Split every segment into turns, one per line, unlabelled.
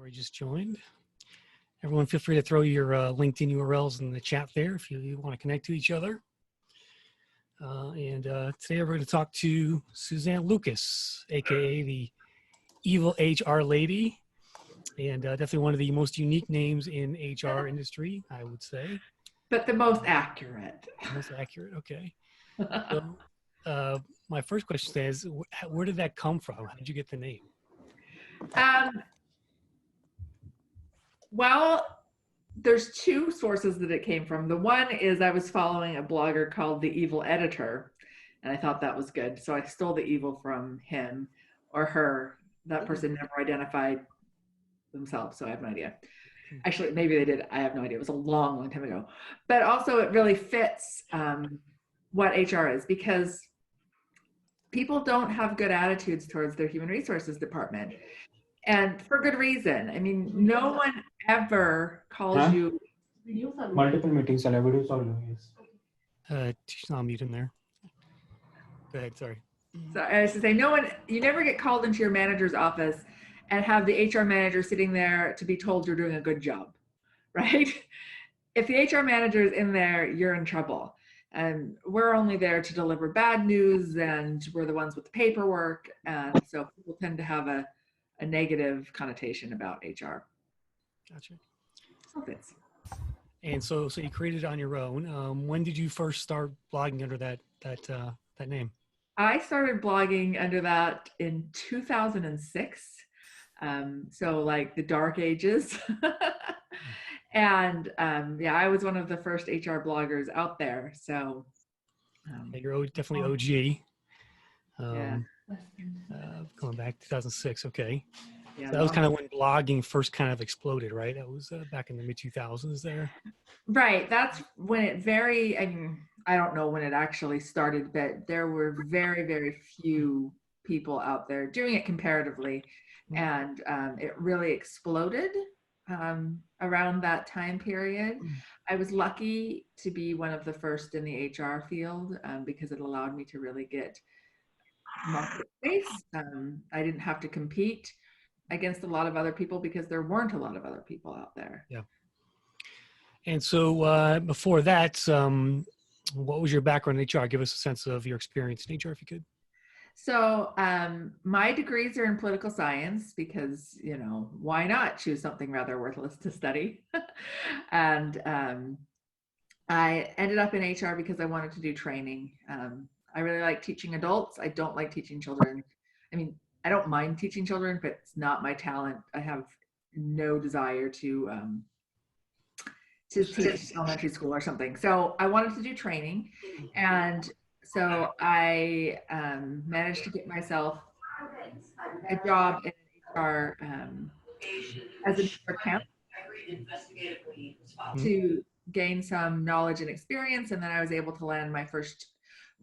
or you just joined. Everyone, feel free to throw your LinkedIn URLs in the chat there if you want to connect to each other. Today we're going to talk to Suzanne Lucas, aka the evil HR lady, and definitely one of the most unique names in HR industry, I would say.
But the most accurate.
Most accurate, okay. So my first question is, where did that come from? How did you get the name?
Well, there's two sources that it came from. The one is I was following a blogger called The Evil Editor, and I thought that was good. So I stole the evil from him or her. That person never identified themselves, so I have no idea. Actually, maybe they did. I have no idea. It was a long, long time ago. But also it really fits what HR is, because people don't have good attitudes towards their human resources department. And for good reason. I mean, no one ever calls you.
Multiple meetings, videos all yes.
She's not mute in there. Go ahead, sorry.
So I was to say, you never get called into your manager's office and have the HR manager sitting there to be told you're doing a good job, right? If the HR manager is in there, you're in trouble. And we're only there to deliver bad news, and we're the ones with the paperwork. And so people tend to have a negative connotation about HR.
Gotcha.
So it's.
And so you created it on your own. When did you first start blogging under that name?
I started blogging under that in 2006. So like the dark ages. And yeah, I was one of the first HR bloggers out there. So
you're definitely OG.
Yeah.
Going back 2006, okay.
Yeah,
So that was kind of when blogging first kind of exploded, right? That was back in the mid 2000s there.
Right. That's when I don't know when it actually started, but there were very, very few people out there doing it comparatively. And it really exploded around that time period. I was lucky to be one of the first in the HR field because it allowed me to really get market space. I didn't have to compete against a lot of other people because there weren't a lot of other people out there.
Yeah. And so before that, what was your background in HR? Give us a sense of your experience in HR if you could.
So my degrees are in political science because, why not choose something rather worthless to study? And I ended up in HR because I wanted to do training. I really like teaching adults. I don't like teaching children. I mean, I don't mind teaching children, but it's not my talent. I have no desire to teach elementary school or something. So I wanted to do training. And so I managed to get myself a job in HR as an HR camp to gain some knowledge and experience. And then I was able to land my first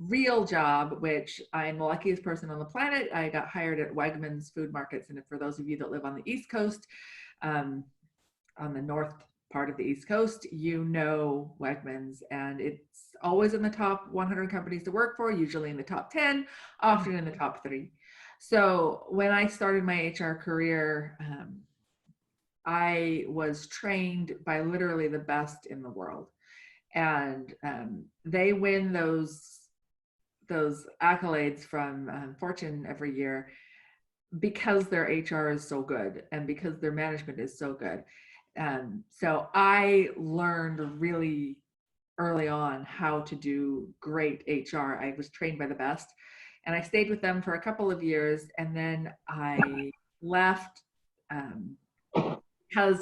real job, which I'm the luckiest person on the planet. I got hired at Wegmans Food Markets. And for those of you that live on the East Coast, on the north part of the East Coast, Wegmans, and it's always in the top 100 companies to work for, usually in the top 10, often in the top 3. So when I started my HR career, I was trained by literally the best in the world. And they win those accolades from Fortune every year because their HR is so good and because their management is so good. So I learned really early on how to do great HR. I was trained by the best, and I stayed with them for a couple of years, and then I left because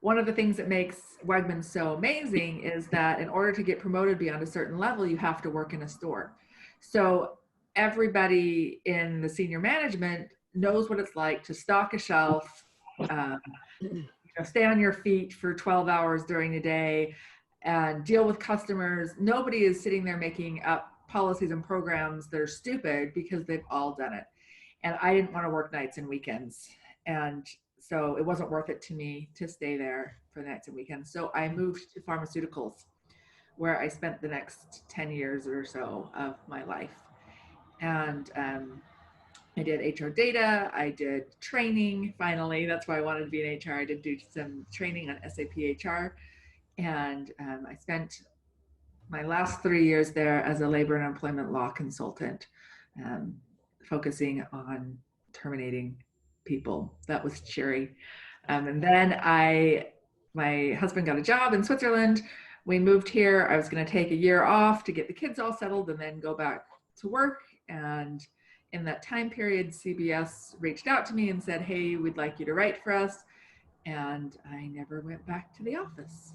one of the things that makes Wegmans so amazing is that in order to get promoted beyond a certain level, you have to work in a store. So everybody in the senior management knows what it's like to stock a shelf, stay on your feet for 12 hours during the day and deal with customers. Nobody is sitting there making up policies and programs that are stupid because they've all done it. And I didn't want to work nights and weekends. And so it wasn't worth it to me to stay there for nights and weekends. So I moved to pharmaceuticals, where I spent the next 10 years or so of my life. And I did HR data. I did training. Finally, that's why I wanted to be in HR. I did do some training on SAP HR, and I spent my last 3 years there as a labor and employment law consultant, focusing on terminating people. That was cheery. And then my husband got a job in Switzerland. We moved here. I was going to take a year off to get the kids all settled and then go back to work. And in that time period, CBS reached out to me and said, hey, we'd like you to write for us. And I never went back to the office.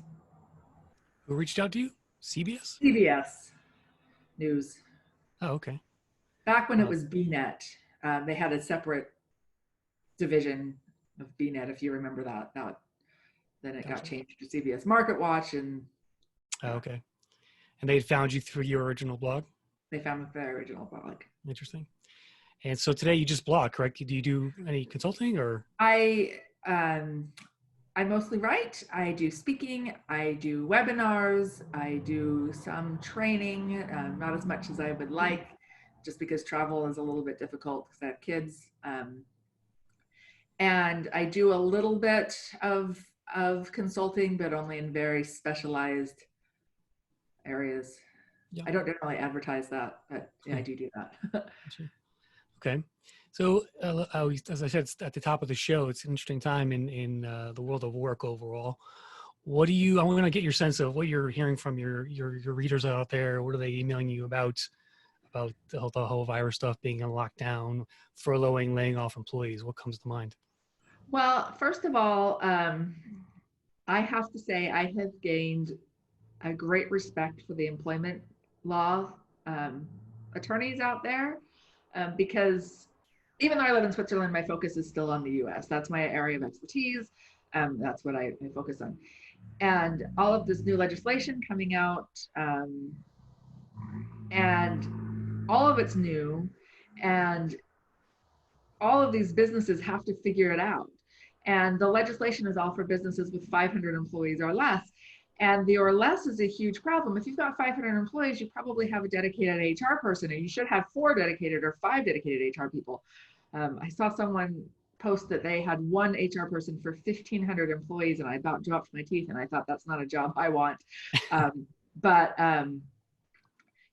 Who reached out to you? CBS?
CBS News.
Oh, okay.
Back when it was BNet, they had a separate division of BNet, if you remember that. Then it got changed to CBS Market Watch, and
okay. And they found you through your original blog?
They found the original blog.
Interesting. And so today you just blog, correct? Do you do any consulting or?
I mostly write. I do speaking. I do webinars. I do some training, not as much as I would like, just because travel is a little bit difficult because I have kids. And I do a little bit of consulting, but only in very specialized areas. Yeah. I don't generally advertise that, but yeah, I do that.
Okay. So as I said at the top of the show, it's an interesting time in the world of work overall. What do you, I want to get your sense of what you're hearing from your readers out there. What are they emailing you about the whole virus stuff, being in lockdown, furloughing, laying off employees? What comes to mind?
Well, first of all, I have to say I have gained a great respect for the employment law attorneys out there, because even though I live in Switzerland, my focus is still on the US. That's my area of expertise. That's what I focus on. And all of this new legislation coming out, and all of it's new, and all of these businesses have to figure it out. And the legislation is all for businesses with 500 employees or less. And the or less is a huge problem. If you've got 500 employees, you probably have a dedicated HR person, and you should have 4 dedicated or 5 dedicated HR people. I saw someone post that they had 1 HR person for 1,500 employees, and I about dropped my teeth, and I thought that's not a job I want. But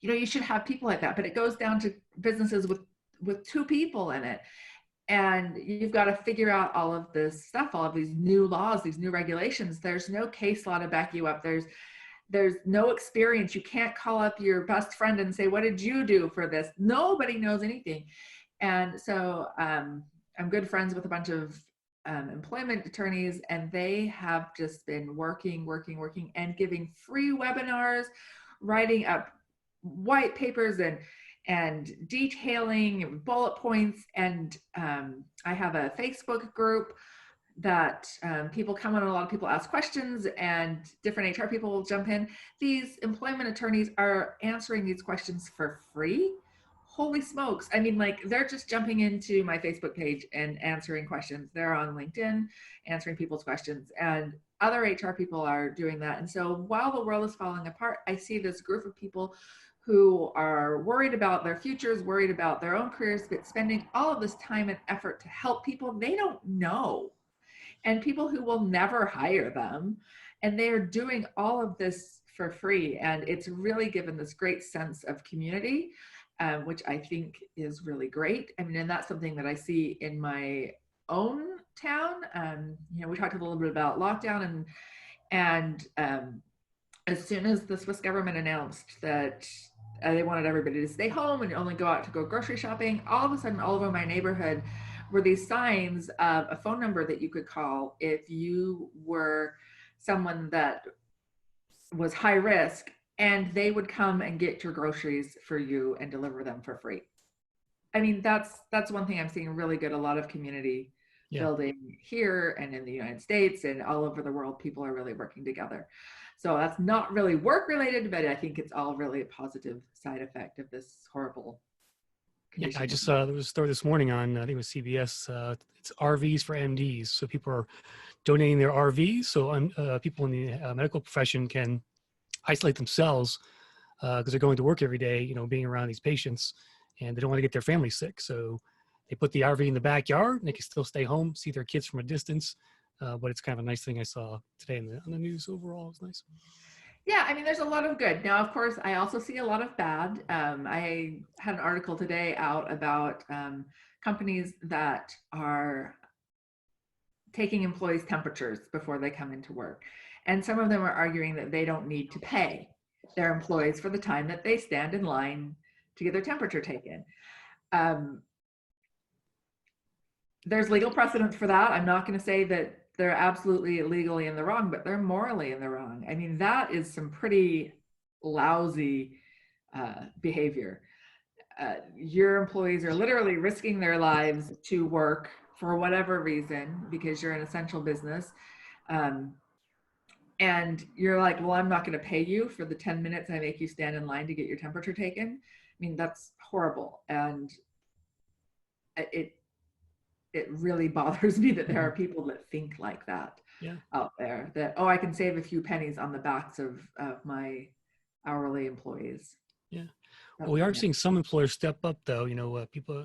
you know, you should have people like that. But it goes down to businesses with 2 people in it. And you've got to figure out all of this stuff, all of these new laws, these new regulations. There's no case law to back you up. There's no experience. You can't call up your best friend and say, what did you do for this? Nobody knows anything. And so I'm good friends with a bunch of employment attorneys, and they have just been working and giving free webinars, writing up white papers and detailing bullet points. And I have a Facebook group that people come on, a lot of people ask questions, and different HR people will jump in. These employment attorneys are answering these questions for free. Holy smokes. I mean, like, they're just jumping into my Facebook page and answering questions. They're on LinkedIn answering people's questions, and other HR people are doing that. And so while the world is falling apart, I see this group of people who are worried about their futures, worried about their own careers, but spending all of this time and effort to help people they don't know, and people who will never hire them. And they're doing all of this for free. And it's really given this great sense of community, which I think is really great. I mean, and that's something that I see in my own town. You know, we talked a little bit about lockdown, and as soon as the Swiss government announced that they wanted everybody to stay home and only go out to go grocery shopping, all of a sudden, all over my neighborhood were these signs of a phone number that you could call if you were someone that was high risk, and they would come and get your groceries for you and deliver them for free. I mean, that's one thing I'm seeing really good. A lot of community building here and in the United States and all over the world. People are really working together. So that's not really work related, but I think it's all really a positive side effect of this horrible condition.
Yeah, I just saw there was a story this morning on, I think it was CBS, it's RVs for MDs. So people are donating their RVs. So people in the medical profession can isolate themselves because they're going to work every day, you know, being around these patients, and they don't want to get their family sick. So they put the RV in the backyard and they can still stay home, see their kids from a distance. But it's kind of a nice thing I saw today on the news overall. It was nice.
Yeah, I mean, there's a lot of good. Now, of course, I also see a lot of bad. I had an article today out about companies that are taking employees' temperatures before they come into work. And some of them are arguing that they don't need to pay their employees for the time that they stand in line to get their temperature taken. There's legal precedent for that. I'm not going to say that they're absolutely legally in the wrong, but they're morally in the wrong. I mean, that is some pretty lousy behavior. Your employees are literally risking their lives to work for whatever reason, because you're an essential business. And you're like, well, I'm not going to pay you for the 10 minutes I make you stand in line to get your temperature taken. I mean, that's horrible. And it really bothers me that there are people that think like that out there, that, oh, I can save a few pennies on the backs of my hourly employees.
Yeah. Well, we are seeing some employers step up, though.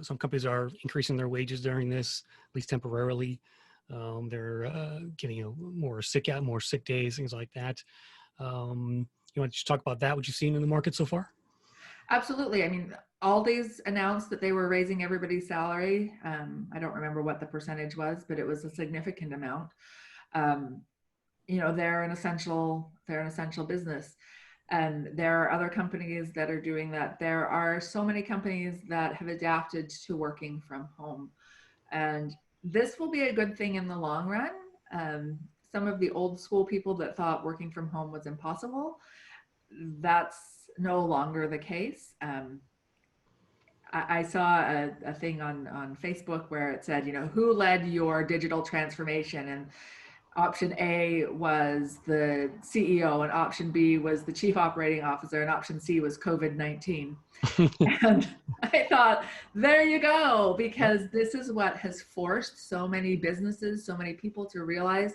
Some companies are increasing their wages during this, at least temporarily. They're giving more sick days, things like that. You want to talk about that? What you've seen in the market so far?
Absolutely. I mean, Aldi's announced that they were raising everybody's salary. I don't remember what the percentage was, but it was a significant amount. They're an essential business. And there are other companies that are doing that. There are so many companies that have adapted to working from home. And this will be a good thing in the long run. Some of the old school people that thought working from home was impossible, that's no longer the case. I saw a thing on Facebook where it said, who led your digital transformation? And option A was the CEO, and option B was the chief operating officer, and option C was COVID-19. And I thought, there you go, because this is what has forced so many businesses, so many people to realize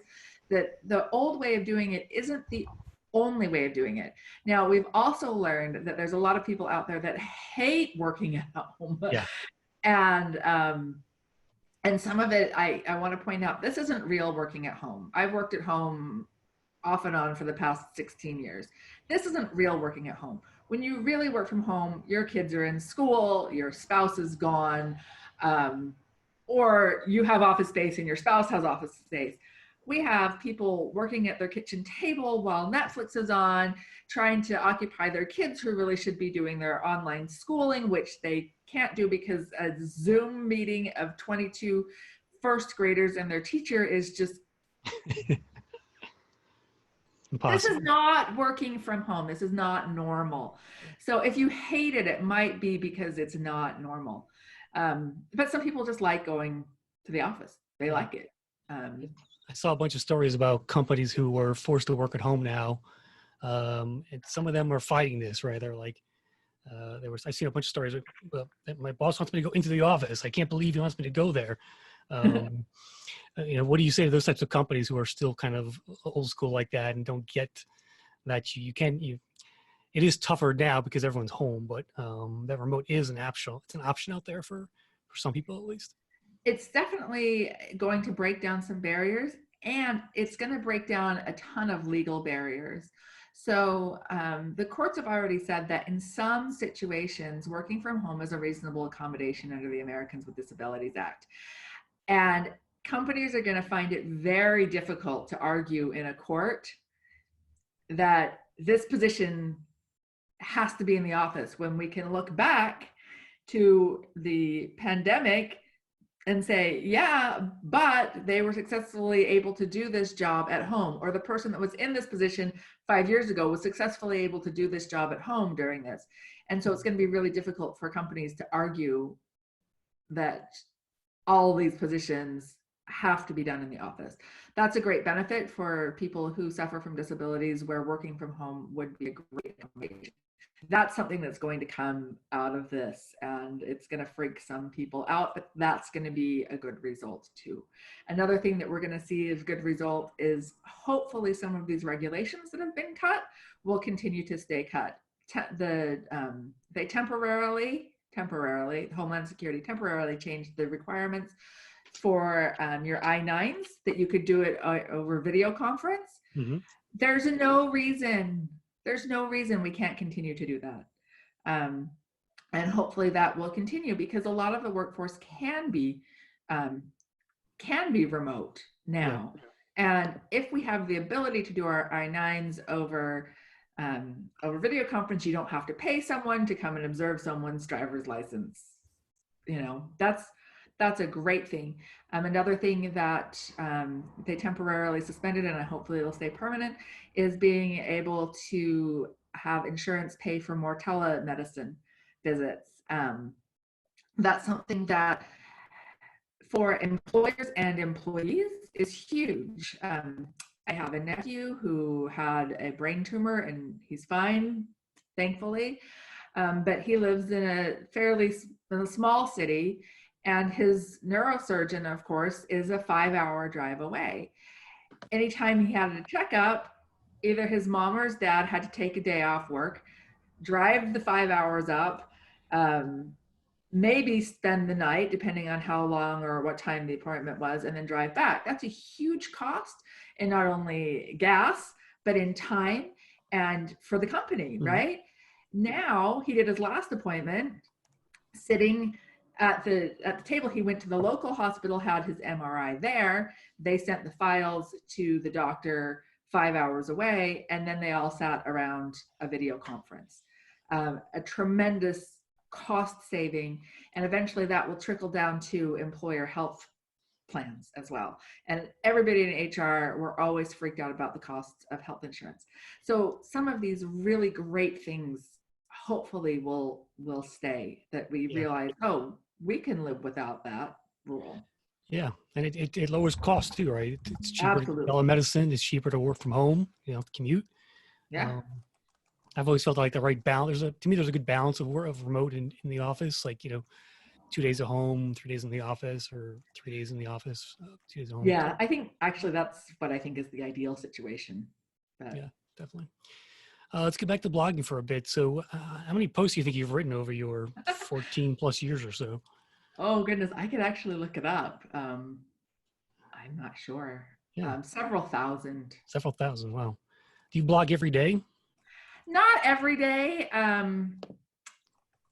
that the old way of doing it isn't the only way of doing it. Now, we've also learned that there's a lot of people out there that hate working at home.
Yeah.
And some of it, I want to point out, this isn't real working at home. I've worked at home off and on for the past 16 years. This isn't real working at home. When you really work from home, your kids are in school, your spouse is gone, or you have office space and your spouse has office space. We have people working at their kitchen table while Netflix is on, trying to occupy their kids who really should be doing their online schooling, which they can't do because a Zoom meeting of 22 first graders and their teacher is just impossible. This is not working from home. This is not normal. So if you hate it, it might be because it's not normal. But some people just like going to the office. They like it.
I saw a bunch of stories about companies who were forced to work at home now. And some of them are fighting this, right? They're like, I've seen a bunch of stories that my boss wants me to go into the office. I can't believe he wants me to go there. What do you say to those types of companies who are still kind of old school like that and don't get that it is tougher now because everyone's home, but that remote is it's an option out there for some people at least.
It's definitely going to break down some barriers, and it's going to break down a ton of legal barriers. So the courts have already said that in some situations, working from home is a reasonable accommodation under the Americans with Disabilities Act. And companies are going to find it very difficult to argue in a court that this position has to be in the office, when we can look back to the pandemic and say, yeah, but they were successfully able to do this job at home, or the person that was in this position 5 years ago was successfully able to do this job at home during this. And so it's going to be really difficult for companies to argue that all these positions have to be done in the office. That's a great benefit for people who suffer from disabilities, where working from home would be a great accommodation. That's something that's going to come out of this, and it's going to freak some people out, but that's going to be a good result too. Another thing that we're going to see as good result is hopefully some of these regulations that have been cut will continue to stay cut. They temporarily temporarily, Homeland Security temporarily changed the requirements for your I-9s, that you could do it over video conference.
Mm-hmm.
There's no reason we can't continue to do that. And hopefully that will continue, because a lot of the workforce can be remote now. Yeah. And if we have the ability to do our I-9s over video conference, you don't have to pay someone to come and observe someone's driver's license. You know, that's a great thing. Another thing that they temporarily suspended, and hopefully it'll stay permanent, is being able to have insurance pay for more telemedicine visits. That's something that for employers and employees is huge. I have a nephew who had a brain tumor and he's fine, thankfully. But he lives in a small city, and his neurosurgeon, of course, is a 5-hour drive away. Anytime he had a checkup, either his mom or his dad had to take a day off work, drive the 5 hours up, maybe spend the night, depending on how long or what time the appointment was, and then drive back. That's a huge cost in not only gas, but in time and for the company, mm-hmm. right? Now, he did his last appointment sitting at the table. He went to the local hospital, had his MRI there. They sent the files to the doctor 5 hours away, and then they all sat around a video conference. A tremendous cost saving, and eventually that will trickle down to employer health plans as well. And everybody in HR, we're always freaked out about the costs of health insurance. So some of these really great things hopefully will stay, that we realize, oh, we can live without that rule.
Yeah, and it lowers costs too, right? It's cheaper.
Absolutely.
To telemedicine. It's cheaper to work from home, commute.
Yeah.
I've always felt like the right balance. To me, there's a good balance of remote in the office, like, 2 days at home, 3 days in the office, or 3 days in the office, 2 days at home.
Yeah, I think actually that's what I think is the ideal situation. But.
Yeah, definitely. Let's get back to blogging for a bit. So how many posts do you think you've written over your 14 plus years or so?
Oh, goodness. I could actually look it up. I'm not sure. Yeah. Several thousand.
Several thousand. Wow. Do you blog every day?
Not every day.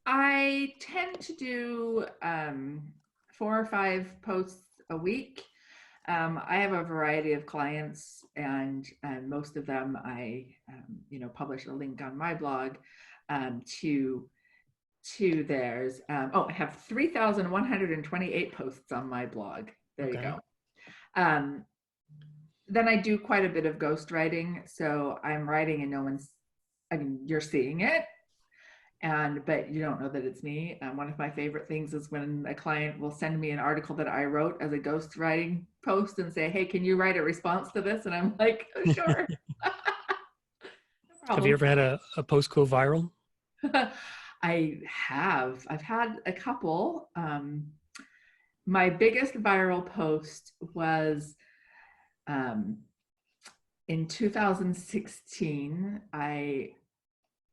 I tend to do 4 or 5 posts a week. I have a variety of clients, and most of them I, publish a link on my blog to theirs. I have 3,128 posts on my blog. There you go. Then I do quite a bit of ghostwriting. So I'm writing and you're seeing it, but you don't know that it's me. One of my favorite things is when a client will send me an article that I wrote as a ghostwriting post and say, hey, can you write a response to this? And I'm like, oh, sure. No
have you ever had a post go viral?
I have. I've had a couple. My biggest viral post was in 2016. I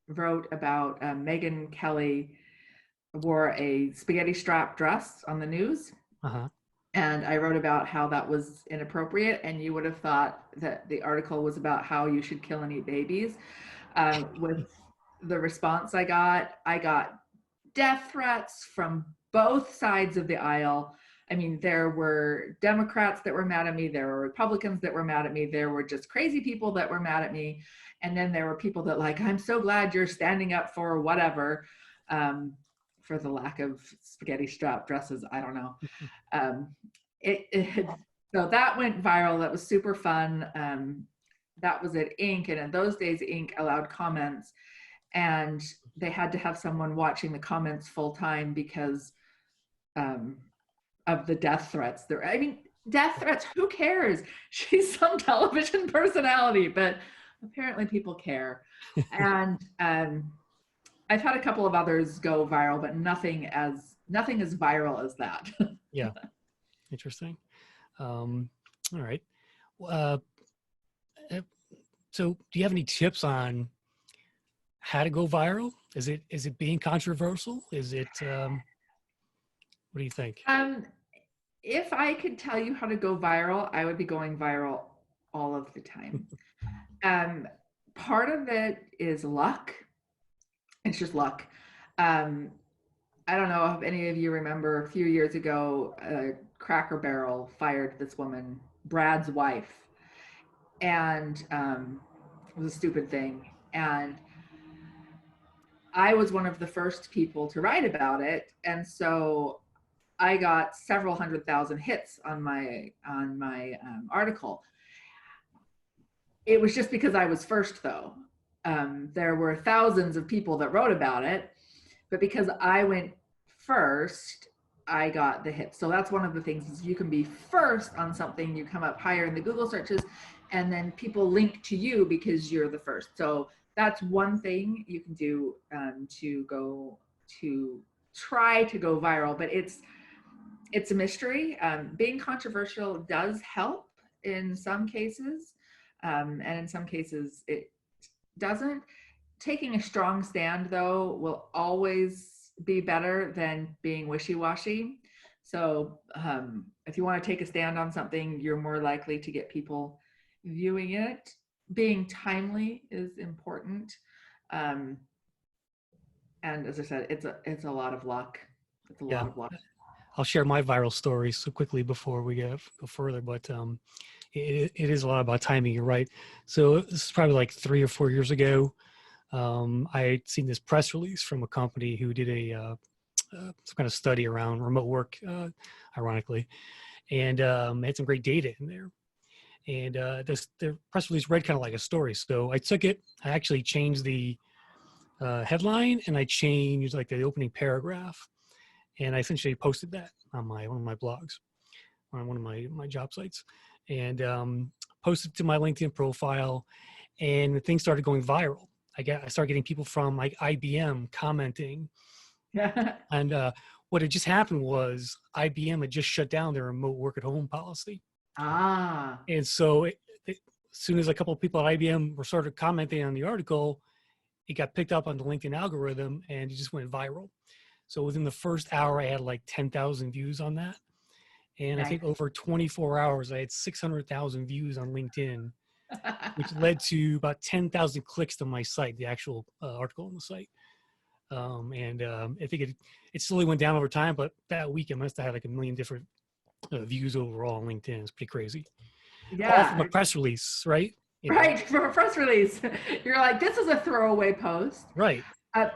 wrote about Megyn Kelly wore a spaghetti strap dress on the news. Uh-huh. And I wrote about how that was inappropriate, and you would have thought that the article was about how you should kill and eat babies. With the response I got death threats from both sides of the aisle. I mean, there were Democrats that were mad at me. There were Republicans that were mad at me. There were just crazy people that were mad at me. And then there were people that I'm so glad you're standing up for whatever, for the lack of spaghetti strap dresses. I don't know. So that went viral. That was super fun. That was at Inc. And in those days, Inc. allowed comments, and they had to have someone watching the comments full time because of the death threats. Death threats, who cares? She's some television personality, but apparently people care. And I've had a couple of others go viral, but nothing as viral as that.
Yeah. Interesting. All right. So do you have any tips on how to go viral? Is it being controversial? Is it, what do you think?
If I could tell you how to go viral, I would be going viral all of the time. Part of it is luck. It's just luck. I don't know if any of you remember a few years ago, Cracker Barrel fired this woman, Brad's wife, and it was a stupid thing. And I was one of the first people to write about it, and so I got several 100,000 hits on my article. It was just because I was first, though. There were thousands of people that wrote about it, but because I went first, I got the hit. So that's one of the things, is you can be first on something, you come up higher in the Google searches, and then people link to you because you're the first. So that's one thing you can do to try to go viral, but it's a mystery. Being controversial does help in some cases, and in some cases it doesn't. Taking a strong stand, though, will always be better than being wishy-washy. So if you want to take a stand on something, you're more likely to get people viewing it. Being timely is important. And as I said, it's a lot of luck. It's a lot of luck.
I'll share my viral story so quickly before we go further, but it is a lot about timing. You're right. So this is probably like 3 or 4 years ago. I had seen this press release from a company who did some kind of study around remote work, ironically, and had some great data in there. And the press release read kind of like a story. So I took it, I actually changed the headline, and I changed like the opening paragraph, and I essentially posted that on one of my blogs, on one of my job sites, and posted to my LinkedIn profile, and things started going viral. I started getting people from like IBM commenting, and what had just happened was IBM had just shut down their remote work at home policy. And so as soon as a couple of people at IBM were started commenting on the article, it got picked up on the LinkedIn algorithm, and it just went viral. So within the first hour, I had like 10,000 views on that. And I think over 24 hours, I had 600,000 views on LinkedIn, which led to about 10,000 clicks to my site, the actual article on the site. I think it slowly went down over time, but that week I must have had like 1 million different views overall on LinkedIn. It's pretty crazy.
Yeah.
All from a press release, right?
Right, from a press release. You're like, this is a throwaway post.
Right.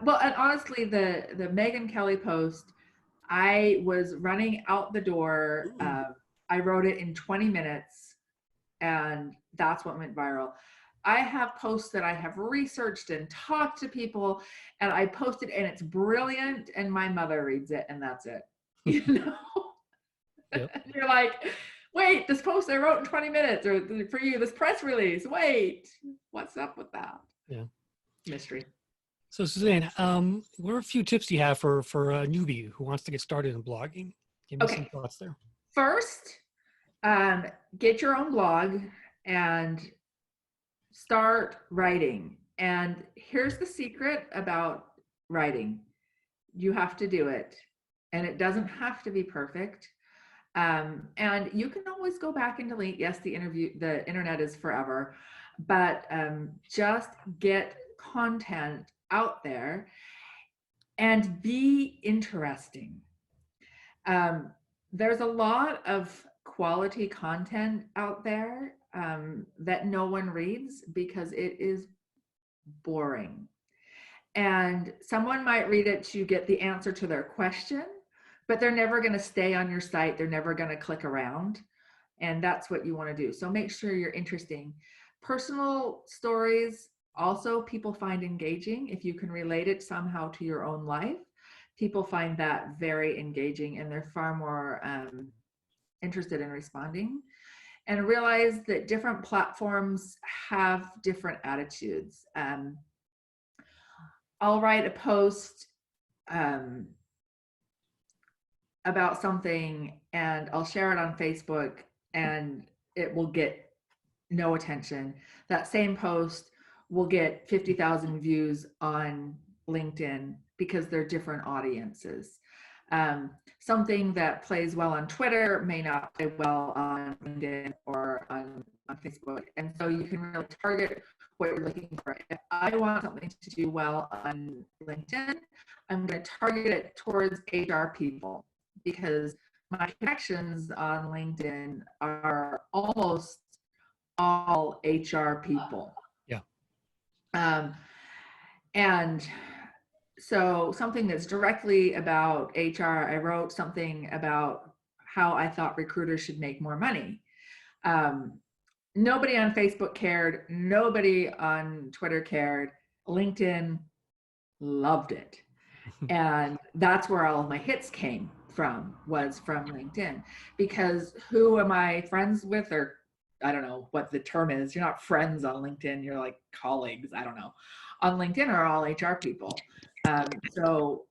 Well, and honestly, the Megyn Kelly post, I was running out the door. I wrote it in 20 minutes, and that's what went viral. I have posts that I have researched and talked to people, and I posted, and it's brilliant, and my mother reads it, and that's it. You know? Yep. You're like, wait, this post I wrote in 20 minutes, or for you, this press release, wait, what's up with that?
Yeah.
Mystery.
So Suzanne, what are a few tips you have for a newbie who wants to get started in blogging? Give me some thoughts there.
First, get your own blog and start writing. And here's the secret about writing. You have to do it, and it doesn't have to be perfect. And you can always go back and delete. Yes, the internet is forever, but just get content out there and be interesting. There's a lot of quality content out there that no one reads because it is boring. And someone might read it to get the answer to their question, but they're never going to stay on your site. They're never going to click around. And that's what you want to do. So make sure you're interesting. Personal stories, also, people find engaging. If you can relate it somehow to your own life, people find that very engaging, and they're far more interested in responding. And realize that different platforms have different attitudes. I'll write a post about something, and I'll share it on Facebook, and it will get no attention. That same post will get 50,000 views on LinkedIn because they're different audiences. Something that plays well on Twitter may not play well on LinkedIn or on Facebook. And so you can really target what you're looking for. If I want something to do well on LinkedIn, I'm going to target it towards HR people, because my connections on LinkedIn are almost all HR people.
Yeah.
And so something that's directly about HR, I wrote something about how I thought recruiters should make more money. Nobody on Facebook cared. Nobody on Twitter cared. LinkedIn loved it. And that's where all of my hits came from, was from LinkedIn. Because who am I friends with? Or I don't know what the term is. You're not friends on LinkedIn. You're like colleagues. I don't know. On LinkedIn are all HR people. So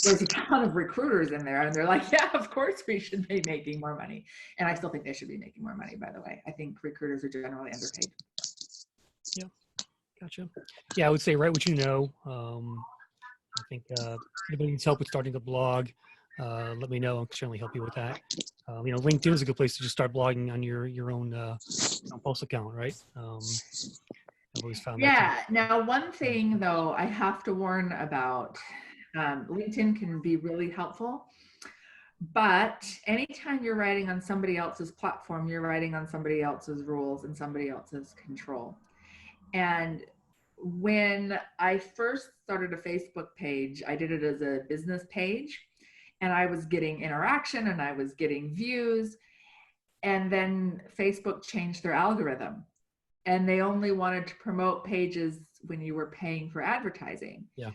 there's a ton of recruiters in there, and they're like, yeah, of course we should be making more money. And I still think they should be making more money, by the way. I think recruiters are generally underpaid.
Yeah, gotcha. Yeah, I would say write what you know. I think if anybody needs help with starting a blog, let me know. I'll certainly help you with that. LinkedIn is a good place to just start blogging on your own post account, right? I've always found that.
Yeah. Now, one thing though, I have to warn about, LinkedIn can be really helpful, but anytime you're writing on somebody else's platform, you're writing on somebody else's rules and somebody else's control. And when I first started a Facebook page, I did it as a business page, and I was getting interaction and I was getting views. And then Facebook changed their algorithm, and they only wanted to promote pages when you were paying for advertising.
Yeah.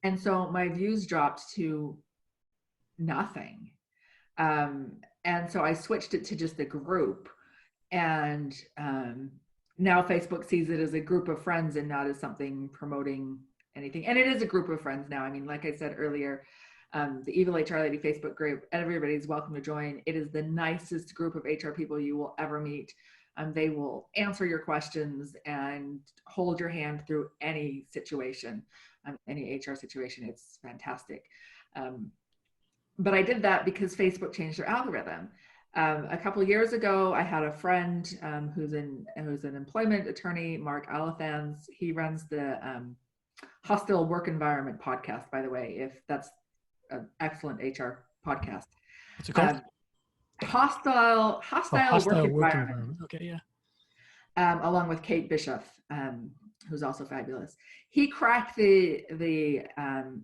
And so my views dropped to nothing. And so I switched it to just a group. And now Facebook sees it as a group of friends and not as something promoting anything. And it is a group of friends now. I mean, like I said earlier, the Evil HR Lady Facebook group, everybody's welcome to join. It is the nicest group of HR people you will ever meet. They will answer your questions and hold your hand through any situation, any HR situation. It's fantastic. But I did that because Facebook changed their algorithm. A couple of years ago, I had a friend who's an employment attorney, Mark Alathans. He runs the Hostile Work Environment podcast, by the way, if that's an excellent HR podcast.
What's it called?
Hostile work environment.
Okay, yeah.
Along with Kate Bishop, who's also fabulous. He cracked the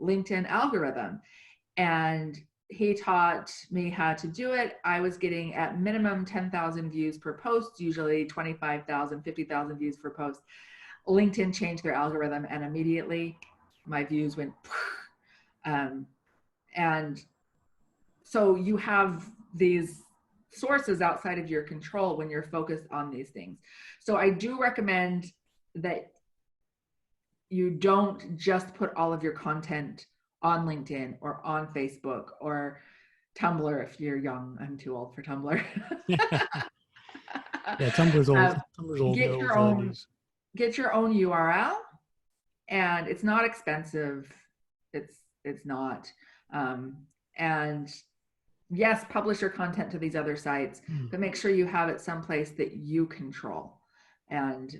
LinkedIn algorithm, and he taught me how to do it. I was getting at minimum 10,000 views per post, usually 25,000, 50,000 views per post. LinkedIn changed their algorithm, and immediately my views went. And so you have these sources outside of your control when you're focused on these things. So I do recommend that you don't just put all of your content on LinkedIn or on Facebook or Tumblr if you're young. I'm too old for Tumblr.
Yeah, Tumblr's old. Tumblr's old.
Get your own URL, and it's not expensive. It's not. And yes, publish your content to these other sites, but make sure you have it someplace that you control. And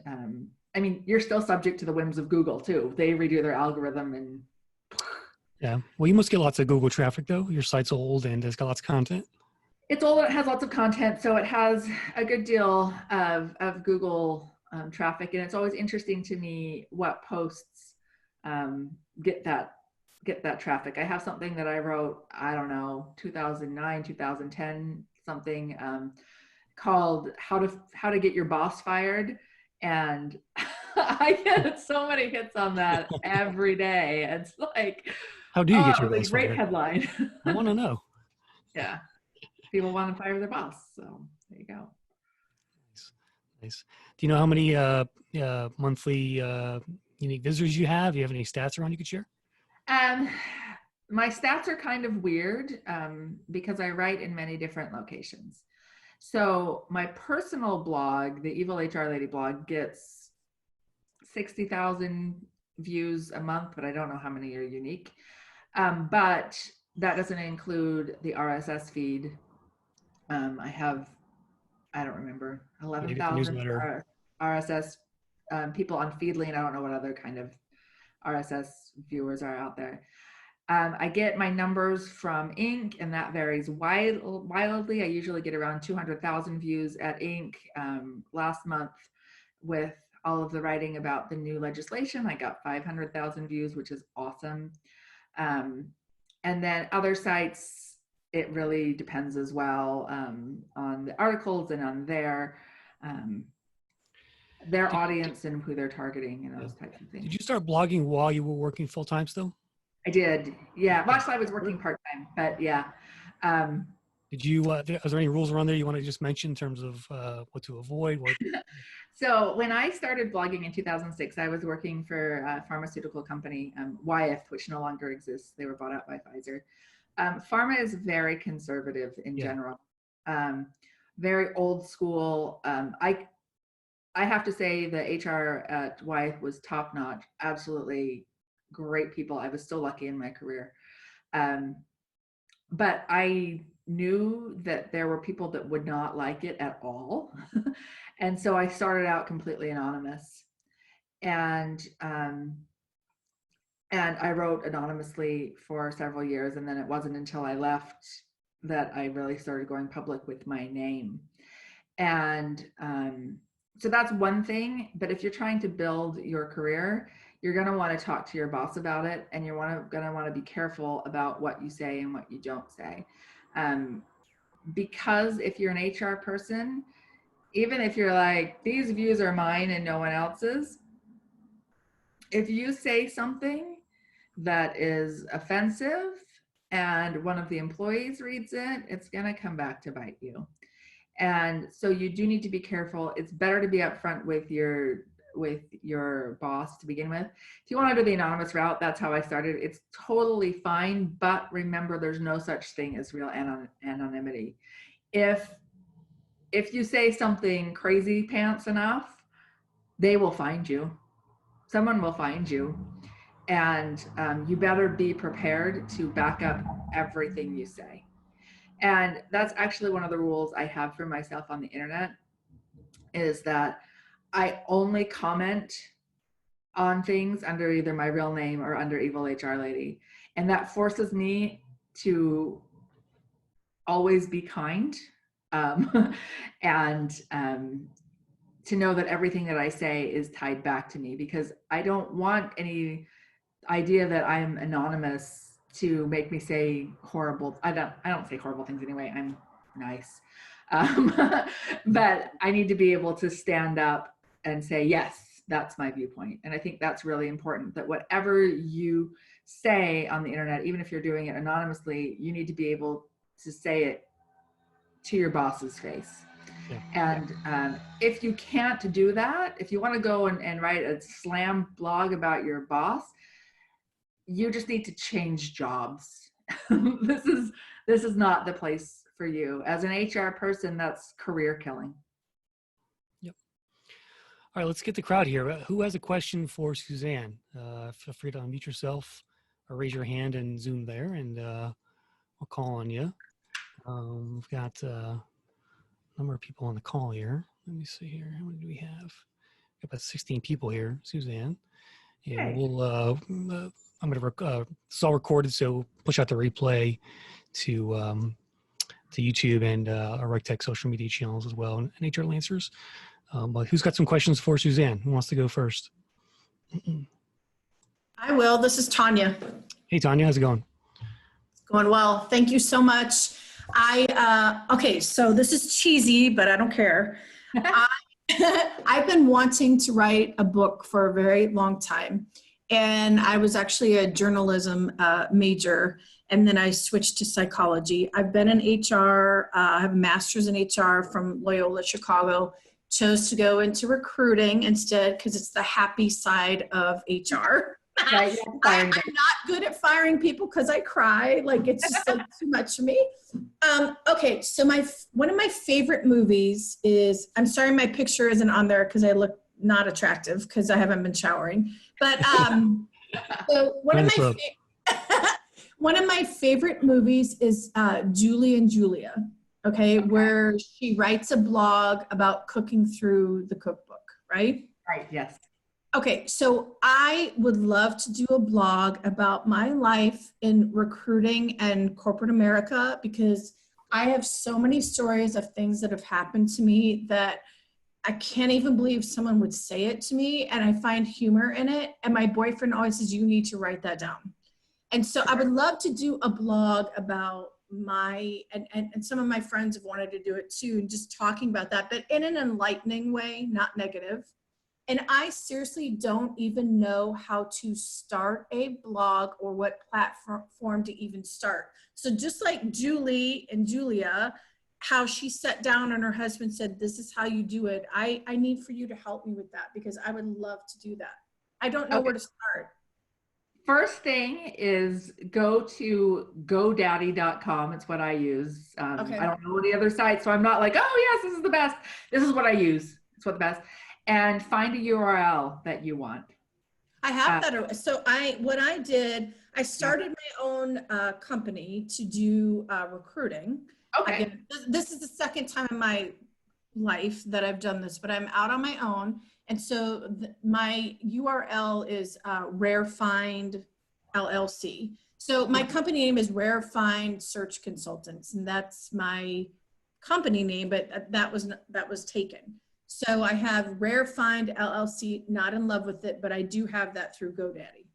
I mean, you're still subject to the whims of Google too. They redo their algorithm and.
Yeah. Well, you must get lots of Google traffic though. Your site's old and it's got lots of content.
It's old. It has lots of content. So it has a good deal of Google traffic. And it's always interesting to me what posts get that traffic. I have something that I wrote, I don't know, 2009, 2010, something called how to get your boss fired. And I get so many hits on that every day. It's like,
how do you get your boss
great
fired?
Headline.
I want to know.
Yeah. People want to fire their boss. So there you go.
Nice. Do you know how many monthly unique visitors you have? Do you have any stats around you could share?
My stats are kind of weird because I write in many different locations. So my personal blog, the Evil HR Lady blog, gets 60,000 views a month, but I don't know how many are unique. But that doesn't include the RSS feed. I don't remember,
You get the
11,000
newsletter.
RSS people on Feedly, and I don't know what other kind of RSS viewers are out there. I get my numbers from Inc., and that varies wildly. I usually get around 200,000 views at Inc. Last month, with all of the writing about the new legislation, I got 500,000 views, which is awesome. And then other sites, it really depends as well on the articles and on their audience and who they're targeting and those types of things.
Did you start blogging while you were working full time still?
I did. Yeah. Well, actually, I was working part-time, but yeah.
Did you, is there any rules around there you want to just mention in terms of what to avoid?
So when I started blogging in 2006, I was working for a pharmaceutical company, Wyeth, which no longer exists. They were bought out by Pfizer. Pharma is very conservative in general, very old school. I have to say the HR at Wyeth was top-notch, absolutely great people. I was still lucky in my career. But I knew that there were people that would not like it at all. And so I started out completely anonymous. And I wrote anonymously for several years. And then it wasn't until I left that I really started going public with my name. And so that's one thing. But if you're trying to build your career, you're going to want to talk to your boss about it, and you're going to want to be careful about what you say and what you don't say. Because if you're an HR person, even if you're like, these views are mine and no one else's, if you say something that is offensive and one of the employees reads it, it's going to come back to bite you. And so you do need to be careful. It's better to be upfront with your boss to begin with. If you want to do the anonymous route, that's how I started. It's totally fine, but remember, there's no such thing as real anonymity. If you say something crazy pants enough, they will find you. Someone will find you, and you better be prepared to back up everything you say. And that's actually one of the rules I have for myself on the internet, is that I only comment on things under either my real name or under Evil HR Lady. And that forces me to always be kind and to know that everything that I say is tied back to me, because I don't want any idea that I'm anonymous to make me say horrible. I don't say horrible things anyway. I'm nice. But I need to be able to stand up and say, yes, that's my viewpoint. And I think that's really important, that whatever you say on the internet, even if you're doing it anonymously, you need to be able to say it to your boss's face. Yeah. And if you can't do that, if you want to go and write a slam blog about your boss, you just need to change jobs. This is not the place for you. As an HR person, that's career killing.
Yep. All right, let's get the crowd here. Who has a question for Suzanne? Feel free to unmute yourself or raise your hand and Zoom there, and I'll call on you. We've got a number of people on the call here. Let me see here. How many do we have? About 16 people here, Suzanne. And hey. We'll, I'm going to, it's all recorded, so push out the replay to YouTube and our RegTech social media channels as well, and HR Lancers. But who's got some questions for Suzanne? Who wants to go first?
I will. This is Tanya.
Hey, Tanya, how's it going?
It's going well. Thank you so much. Okay, so this is cheesy, but I don't care. I've been wanting to write a book for a very long time. And I was actually a journalism major, and then I switched to psychology. I've been in HR. I have a master's in HR from Loyola Chicago. Chose to go into recruiting instead because it's the happy side of HR. Right, I'm not good at firing people because I cry. Like, it's just like too much for me. Okay, so one of my favorite movies is, I'm sorry my picture isn't on there because I look not attractive because I haven't been showering. But so one of my favorite movies is Julie and Julia. Okay, where she writes a blog about cooking through the cookbook, right?
Right. Yes.
Okay, so I would love to do a blog about my life in recruiting and corporate America, because I have so many stories of things that have happened to me that I can't even believe someone would say it to me, and I find humor in it. And my boyfriend always says, you need to write that down. And so I would love to do a blog about and some of my friends have wanted to do it too, and just talking about that, but in an enlightening way, not negative. And I seriously don't even know how to start a blog or what platform to even start. So just like Julie and Julia, how she sat down and her husband said, this is how you do it. I need for you to help me with that, because I would love to do that. I don't know where to start.
First thing is go to GoDaddy.com. It's what I use. I don't know any other site, so I'm not like, oh yes, this is the best. This is what I use. It's what the best. And find a URL that you want.
I have that. So what I did, I started my own company to do recruiting.
Okay.
Again, this is the second time in my life that I've done this, but I'm out on my own. And so my URL is Rare Find LLC. So my company name is Rare Find Search Consultants, and that's my company name, but that was taken. So I have Rare Find LLC, not in love with it, but I do have that through GoDaddy.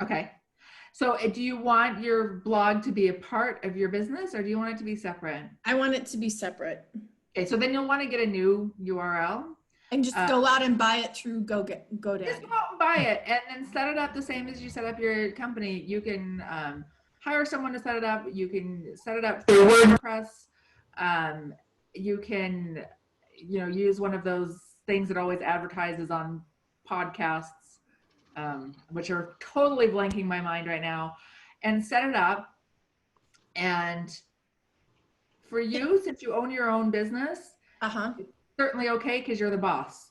Okay. So do you want your blog to be a part of your business, or do you want it to be separate?
I want it to be separate.
Okay. So then you'll want to get a new URL.
And just go out and buy it through GoDaddy.
Just go out and buy it, and then set it up the same as you set up your company. You can hire someone to set it up. You can set it up through WordPress. You can, use one of those things that always advertises on podcasts, which are totally blanking my mind right now, and set it up. And for you, since you own your own business, it's certainly okay because you're the boss.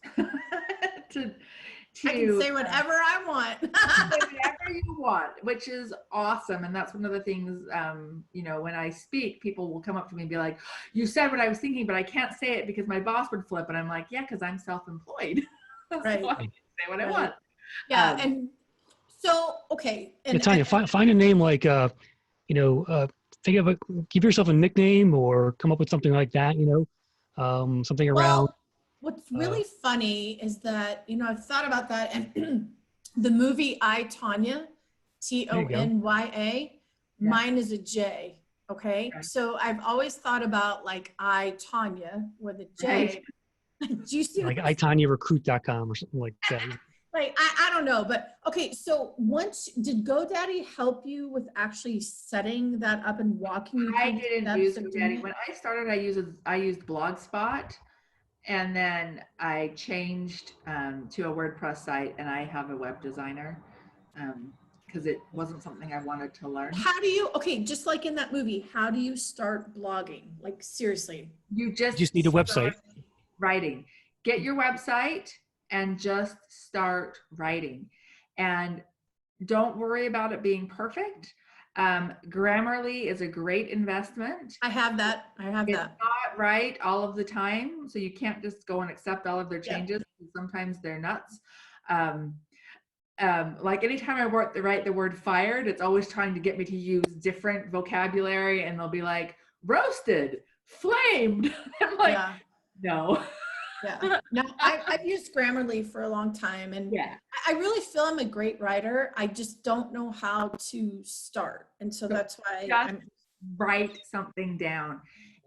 I can say whatever I want.
Say whatever you want, which is awesome. And that's one of the things, when I speak, people will come up to me and be like, you said what I was thinking, but I can't say it because my boss would flip. And I'm like, yeah, because I'm self-employed.
Right.
So I can say what I want.
Yeah. And so, okay. And
Tanya, find a name like, think of give yourself a nickname or come up with something like that, something around.
What's really funny is that, I've thought about that, and the movie I, Tonya, Tonya, mine is a J, okay? So I've always thought about like I, Tonya, with a J.
Right.
Do you see
like iTanyaRecruit.com or something like that.
Like, I don't know, but okay, so did GoDaddy help you with actually setting that up and walking you through?
I didn't use GoDaddy. When I started, I used Blogspot. And then I changed to a WordPress site, and I have a web designer because it wasn't something I wanted to learn.
How do you, just like in that movie, how do you start blogging? Like, seriously.
You just
need a website.
Writing. Get your website and just start writing. And don't worry about it being perfect. Grammarly is a great investment.
I have that. It's
not right all of the time, so you can't just go and accept all of their changes. Yeah. Sometimes they're nuts. Like anytime I write the word fired, it's always trying to get me to use different vocabulary, and they'll be like roasted, flamed. I'm like, no.
Yeah. No, I've used Grammarly for a long time, and I really feel I'm a great writer. I just don't know how to start. And so that's why I'm
write something down.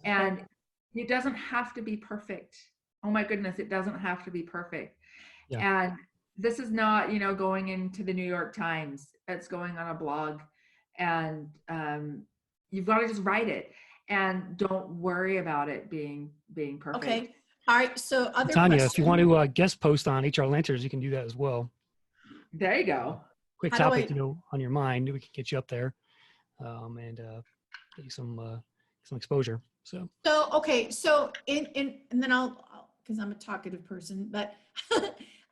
And it doesn't have to be perfect. Oh my goodness, it doesn't have to be perfect. Yeah. And this is not, going into the New York Times. It's going on a blog, and you've got to just write it, and don't worry about it being perfect.
Okay. All right. So other
Tanya,
questions?
if you want to guest post on HR Lanters, you can do that as well.
There you go.
Quick topic, on your mind. We can get you up there, and get you some exposure. So okay.
So and then I'll because I'm a talkative person, but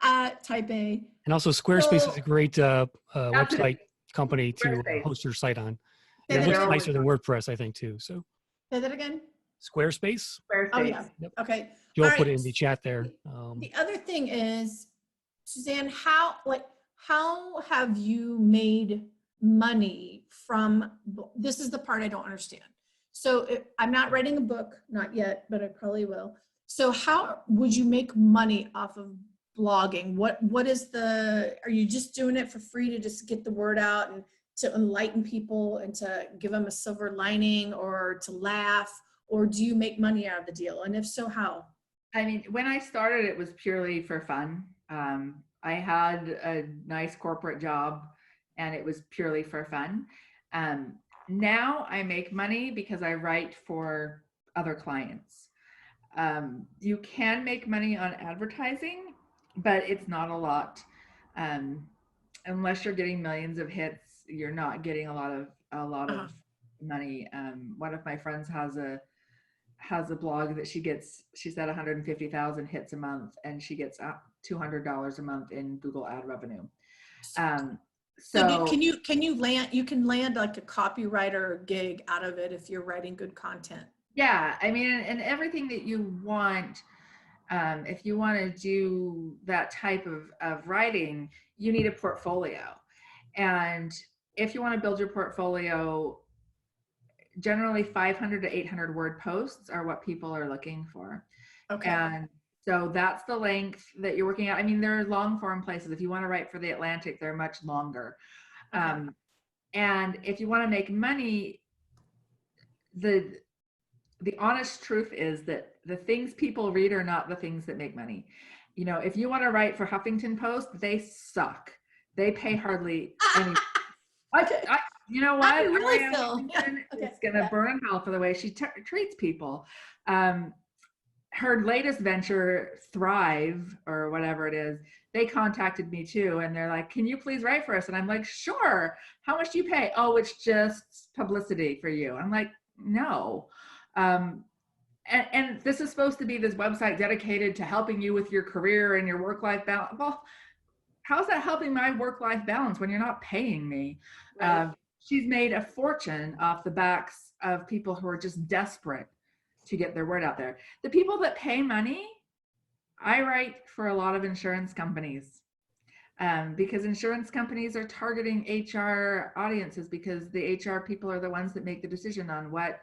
Type A.
And also Squarespace is
So-
a great website company to
Squarespace.
host your site on.
Say
It
that
looks
again.
nicer than WordPress, I think, too. So
Say that again.
Squarespace,
Squarespace.
Oh yeah.
Yep.
Okay.
Joel
All
put it
right.
in the chat there.
The other thing is, Suzanne, how have you made money from, this is the part I don't understand. So I'm not writing a book, not yet, but I probably will. So how would you make money off of blogging? Are you just doing it for free to just get the word out and to enlighten people and to give them a silver lining or to laugh? Or do you make money out of the deal? And if so, how?
I mean, when I started, it was purely for fun. I had a nice corporate job and it was purely for fun. Now I make money because I write for other clients. You can make money on advertising, but it's not a lot. Unless you're getting millions of hits, you're not getting a lot of money. One of my friends has a blog that she said 150,000 hits a month, and she gets $200 a month in Google ad revenue. So
can you land like a copywriter gig out of it if you're writing good content?
yeah, I mean, and everything that you want, if you want to do that type of writing, you need a portfolio. And if you want to build your portfolio, generally 500 to 800 word posts are what people are looking for.
Okay.
And so that's the length that you're working at. I mean, there are long form places. If you want to write for the Atlantic, they're much longer.
Okay.
And if you want to make money, the honest truth is that the things people read are not the things that make money. You know, if you want to write for Huffington Post, they suck. They pay hardly any. You know what?
I really feel
It's gonna burn in hell for the way she treats people. Her latest venture, Thrive or whatever it is, they contacted me too, and they're like, "Can you please write for us?" And I'm like, "Sure. How much do you pay?" "Oh, it's just publicity for you." I'm like, "No." And this is supposed to be this website dedicated to helping you with your career and your work-life balance. Well, how's that helping my work-life balance when you're not paying me?
Right.
She's made a fortune off the backs of people who are just desperate to get their word out there. The people that pay money, I write for a lot of insurance companies, because insurance companies are targeting HR audiences, because the HR people are the ones that make the decision on what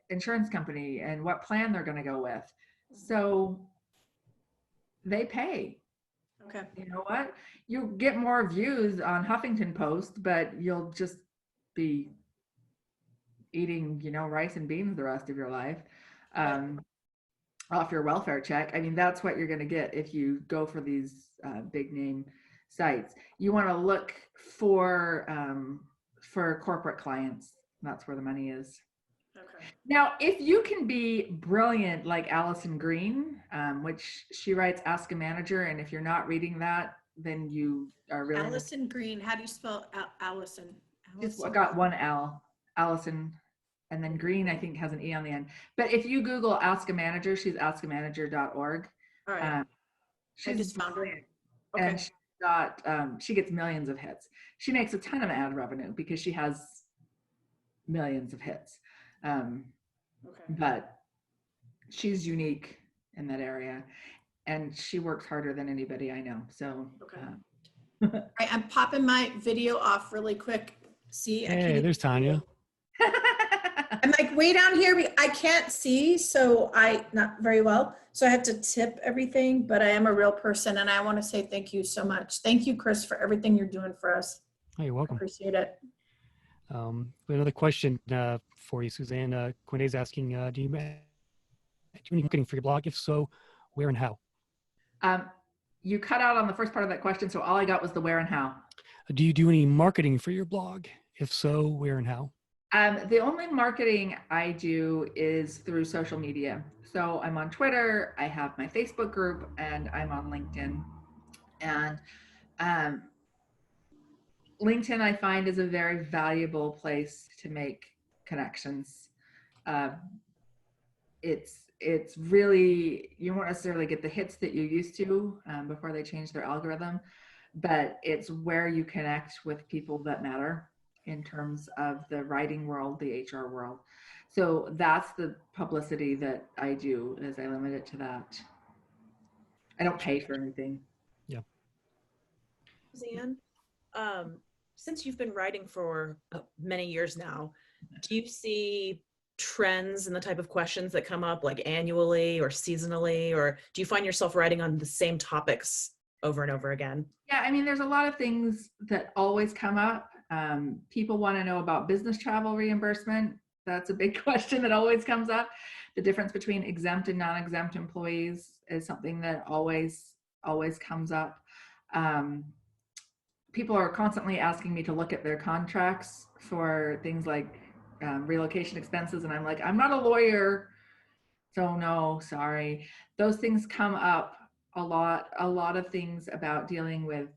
insurance company and what plan they're going to go with. So they pay.
Okay.
You know what? You get more views on Huffington Post, but you'll just be eating, rice and beans the rest of your life, off your welfare check. I mean, that's what you're going to get if you go for these big name sites. You want to look for corporate clients. That's where the money is.
Okay.
Now, if you can be brilliant like Allison Green, which she writes Ask a Manager, and if you're not reading that, then you are really—
Allison Green. How do you spell Allison?
Just got one L, Allison, and then Green, I think, has an E on the end. But if you Google Ask a Manager, she's askamanager.org.
All right. I just found her.
brilliant.
Okay.
And she gets millions of hits. She makes a ton of ad revenue because she has millions of hits.
Okay.
But she's unique in that area, and she works harder than anybody I know. So
Okay. All right, I'm popping my video off really quick. See,
Hey, there's Tanya.
I'm like way down here. I can't see, so not very well. So I have to tip everything, but I am a real person, and I want to say thank you so much. Thank you, Chris, for everything you're doing for us.
Oh, you're welcome.
Appreciate it.
We have another question for you, Suzanne. Quinte's asking, do you any marketing for your blog? If so, where and how?
You cut out on the first part of that question, so all I got was the where and how.
Do you do any marketing for your blog? If so, where and how?
The only marketing I do is through social media. So I'm on Twitter, I have my Facebook group, and I'm on LinkedIn. And LinkedIn, I find, is a very valuable place to make connections. it's really, you won't necessarily get the hits that you used to before they changed their algorithm, but it's where you connect with people that matter in terms of the writing world, the HR world. So that's the publicity that I do, is I limit it to that. I don't pay for anything.
Yeah.
Suzanne, since you've been writing for many years now, do you see trends in the type of questions that come up, like annually or seasonally, or do you find yourself writing on the same topics over and over again?
Yeah, I mean, there's a lot of things that always come up. People want to know about business travel reimbursement. That's a big question that always comes up. The difference between exempt and non-exempt employees is something that always comes up. People are constantly asking me to look at their contracts for things like relocation expenses, and I'm like, I'm not a lawyer, so no, sorry. Those things come up a lot of things about dealing with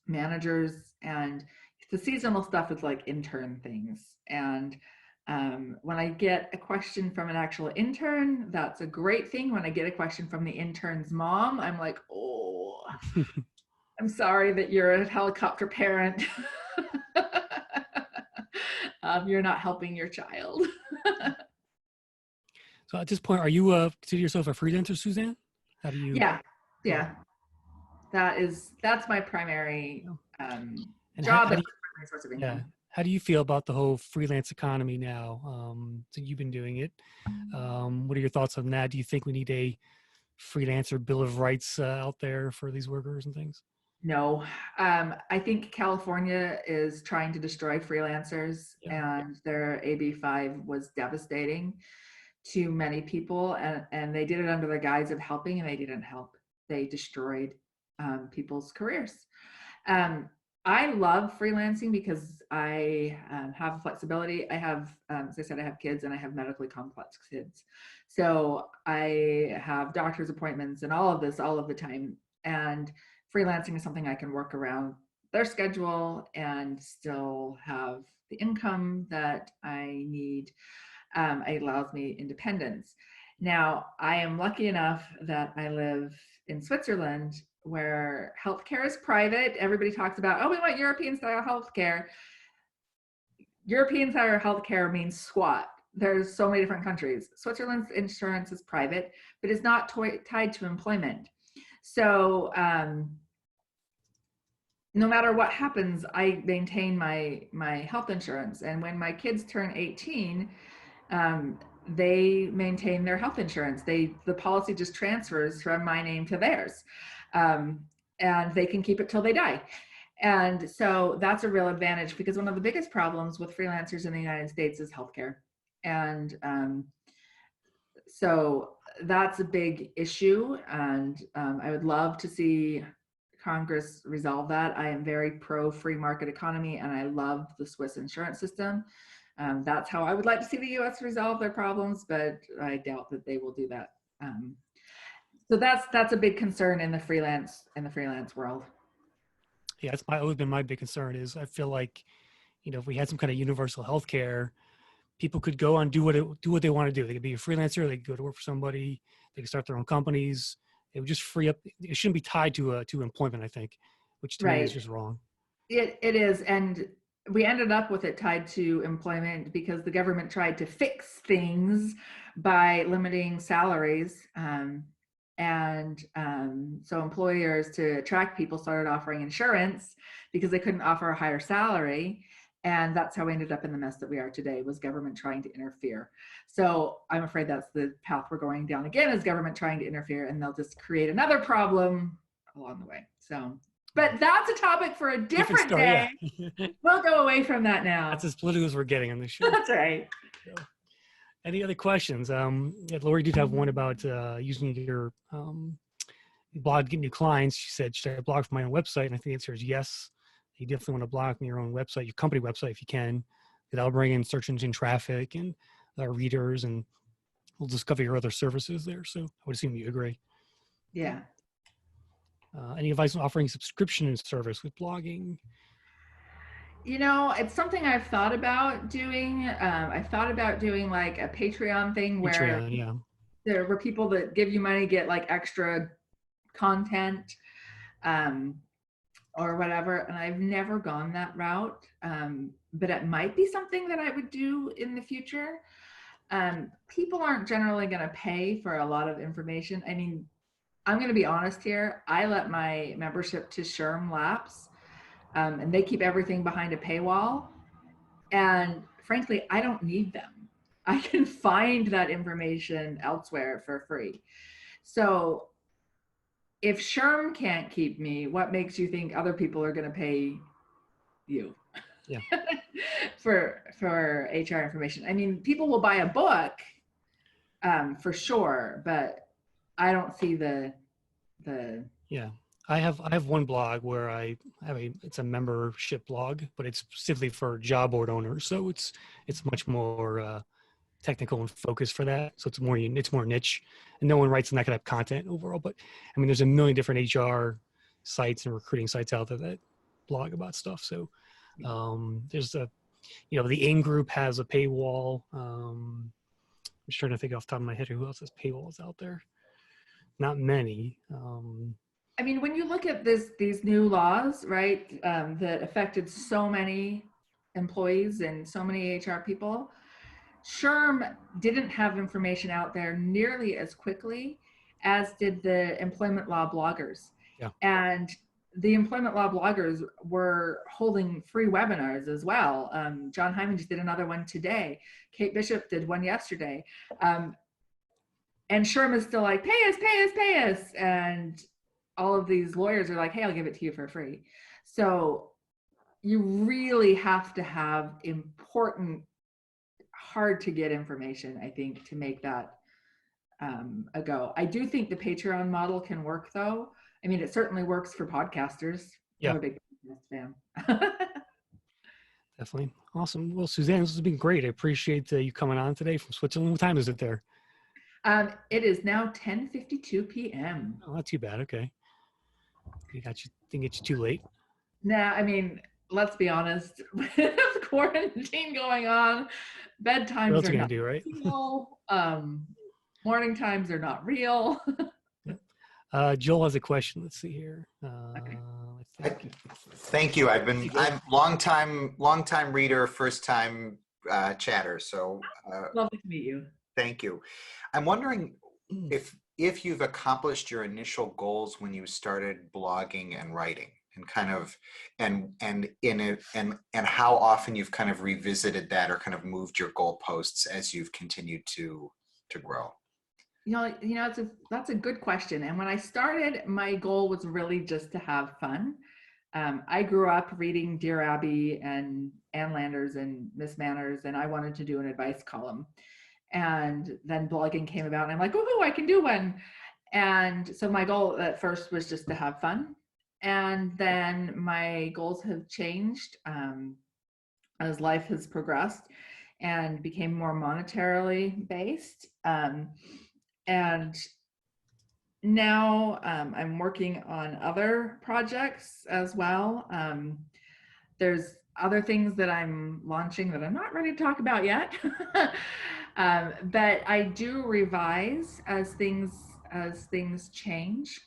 managers, and the seasonal stuff is like intern things. And when I get a question from an actual intern, that's a great thing. When I get a question from the intern's mom, I'm like, oh, I'm sorry that you're a helicopter parent. You're not helping your child.
So at this point, are you consider yourself a freelancer, Suzanne? How do you?
Yeah. That's my primary
And
job.
how do
That's
you,
my primary source of income.
yeah. How do you feel about the whole freelance economy now? So you've been doing it. What are your thoughts on that? Do you think we need a freelancer bill of rights out there for these workers and things?
No, I think California is trying to destroy freelancers, and their AB5 was devastating to many people, and they did it under the guise of helping, and they didn't help. They destroyed people's careers. I love freelancing because I have flexibility. I have, as I said, I have kids, and I have medically complex kids. So I have doctor's appointments and all of this all of the time. And freelancing is something I can work around their schedule and still have the income that I need. It allows me independence. Now, I am lucky enough that I live in Switzerland, where healthcare is private. Everybody talks about, oh, we want European style healthcare. European style healthcare means squat. There's so many different countries. Switzerland's insurance is private, but it's not tied to employment. So no matter what happens, I maintain my health insurance. And when my kids turn 18, they maintain their health insurance. The policy just transfers from my name to theirs. And they can keep it till they die. And so that's a real advantage, because one of the biggest problems with freelancers in the United States is healthcare. And so that's a big issue. And I would love to see Congress resolve that. I am very pro free market economy, and I love the Swiss insurance system. That's how I would like to see the US resolve their problems, but I doubt that they will do that. So that's a big concern in the freelance world.
Yeah, that's always been my big concern. Is I feel like, if we had some kind of universal health care, people could go and do what they want to do. They could be a freelancer. They could go to work for somebody. They could start their own companies. It would just free up. It shouldn't be tied to employment, I think, which to me is just wrong.
It is, and we ended up with it tied to employment because the government tried to fix things by limiting salaries. So employers, to attract people, started offering insurance because they couldn't offer a higher salary. And that's how we ended up in the mess that we are today, was government trying to interfere. So I'm afraid that's the path we're going down again, is government trying to interfere, and they'll just create another problem along the way. So, but that's a topic for a different day. Yeah. We'll go away from that now.
That's as political as we're getting on this show.
That's right.
So, any other questions? Lori did have one about using your blog to get new clients. She said, should I blog from my own website? And I think the answer is yes. You definitely want to blog from your own website, your company website, if you can. That'll bring in search engine traffic and readers, and we'll discover your other services there. So I would assume you agree.
Yeah.
Any advice on offering subscription service with blogging?
You know, it's something I've thought about doing. I've thought about doing like a Patreon thing where
Patreon, yeah.
there were people that give you money, get like extra content, um, or whatever. And I've never gone that route. But it might be something that I would do in the future. People aren't generally going to pay for a lot of information. I mean, I'm going to be honest here. I let my membership to SHRM lapse, and they keep everything behind a paywall. And frankly, I don't need them. I can find that information elsewhere for free. So if SHRM can't keep me, what makes you think other people are going to pay you?
Yeah.
for HR information? I mean, people will buy a book, for sure, but I don't see the.
Yeah. I have one blog where it's a membership blog, but it's specifically for job board owners. So it's much more technical and focused for that. So it's more niche, and no one writes in that kind of content overall. But I mean, there's a million different HR sites and recruiting sites out there that blog about stuff. So there's the AIM group has a paywall. I'm just trying to think off the top of my head who else has paywalls out there. Not many.
I mean, when you look at these new laws, right, that affected so many employees and so many HR people, SHRM didn't have information out there nearly as quickly as did the employment law bloggers.
Yeah.
And the employment law bloggers were holding free webinars as well. John Hyman just did another one today. Kate Bishop did one yesterday. And SHRM is still like, pay us, pay us, pay us. And all of these lawyers are like, hey, I'll give it to you for free. So you really have to have important, hard to get information, I think, to make that a go. I do think the Patreon model can work, though. I mean, it certainly works for podcasters.
Yeah.
I'm a big podcast fan.
Definitely. Awesome. Well, Suzanne, this has been great. I appreciate you coming on today from Switzerland. What time is it there?
It is now 10:52 p.m.
Oh, not too bad. Okay. Think it's too late.
Nah, I mean, let's be honest. With quarantine going on, bedtimes
What else
are
are you
not
gonna do, right?
real. Morning times are not real.
Joel has a question. Let's see here.
Okay.
Thank you. I'm long-time reader, first-time chatter. So
Lovely to meet you.
thank you. I'm wondering if you've accomplished your initial goals when you started blogging and writing, and kind of and how often you've kind of revisited that or kind of moved your goalposts as you've continued to grow.
That's a good question. And when I started, my goal was really just to have fun. I grew up reading Dear Abby and Ann Landers and Miss Manners, and I wanted to do an advice column. And then blogging came about, and I'm like, woohoo, I can do one. And so my goal at first was just to have fun. And then my goals have changed as life has progressed and became more monetarily based. And now I'm working on other projects as well. There's other things that I'm launching that I'm not ready to talk about yet. But I do revise as things change.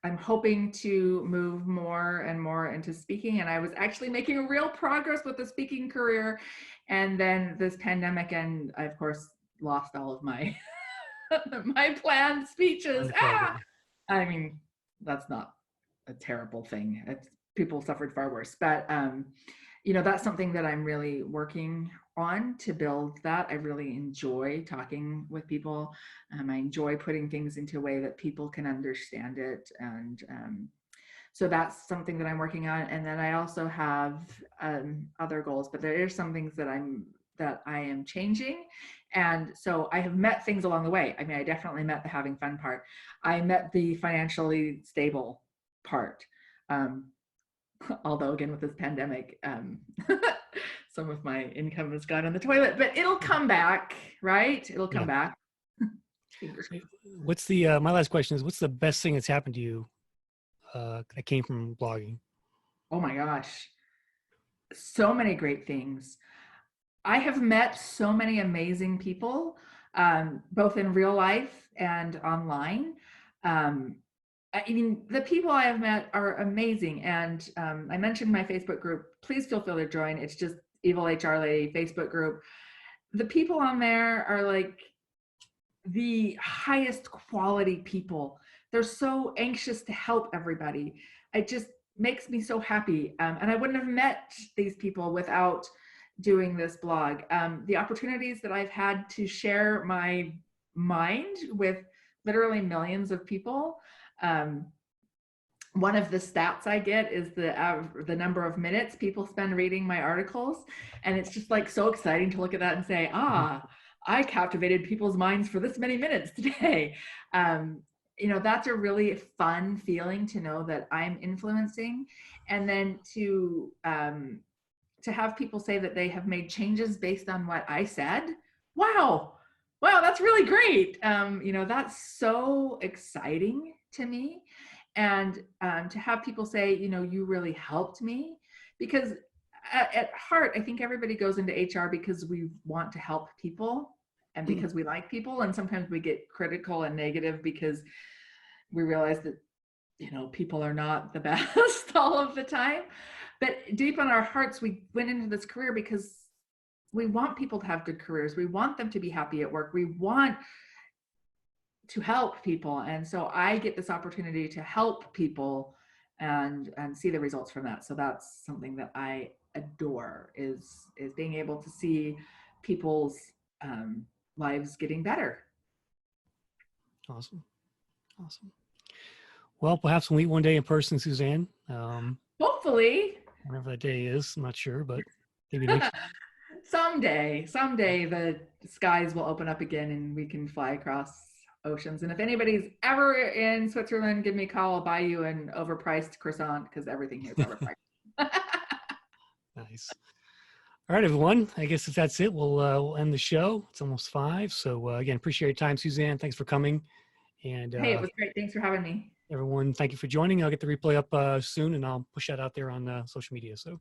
I'm hoping to move more and more into speaking, and I was actually making real progress with the speaking career, and then this pandemic, and I of course lost all of my my planned speeches. I mean, that's not a terrible thing. People suffered far worse, but that's something that I'm really working on to build that. I really enjoy talking with people. I enjoy putting things into a way that people can understand it. And so that's something that I'm working on. And then I also have other goals, but there are some things that I am changing. And so I have met things along the way. I mean, I definitely met the having fun part. I met the financially stable part. Although again, with this pandemic, some of my income has gone in the toilet, but it'll come back, right? It'll come back.
What's my last question is, what's the best thing that's happened to you that came from blogging?
Oh my gosh. So many great things. I have met so many amazing people, both in real life and online. I mean, the people I have met are amazing. And I mentioned my Facebook group. Please feel free to join. It's just Evil HR Lady Facebook group. The people on there are like the highest quality people. They're so anxious to help everybody. It just makes me so happy. And I wouldn't have met these people without doing this blog. The opportunities that I've had to share my mind with literally millions of people. One of the stats I get is the number of minutes people spend reading my articles. And it's just like so exciting to look at that and say, I captivated people's minds for this many minutes today. You know, that's a really fun feeling to know that I'm influencing. And then to have people say that they have made changes based on what I said. Wow, that's really great. You know, that's so exciting to me. And to have people say, you know, you really helped me, because at heart, I think everybody goes into HR because we want to help people and because we like people. And sometimes we get critical and negative because we realize that, you know, people are not the best all of the time. But deep in our hearts, we went into this career because we want people to have good careers. We want them to be happy at work. We want to help people. And so I get this opportunity to help people and see the results from that. So that's something that I adore, is being able to see people's lives getting better.
Awesome. Well, perhaps we'll meet one day in person, Suzanne.
Hopefully.
Whenever that day is, I'm not sure, but maybe next
Someday the skies will open up again and we can fly across oceans. And if anybody's ever in Switzerland, give me a call. I'll buy you an overpriced croissant, because everything here is overpriced.
Nice. All right, everyone. I guess if that's it, we'll end the show. It's almost 5. So again, appreciate your time, Suzanne. Thanks for coming. And
hey, it was great. Thanks for having me.
Everyone, thank you for joining. I'll get the replay up soon, and I'll push that out there on social media. So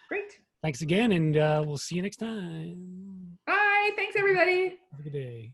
great.
Thanks again, and we'll see you next time.
Bye. Thanks, everybody.
Have a good day.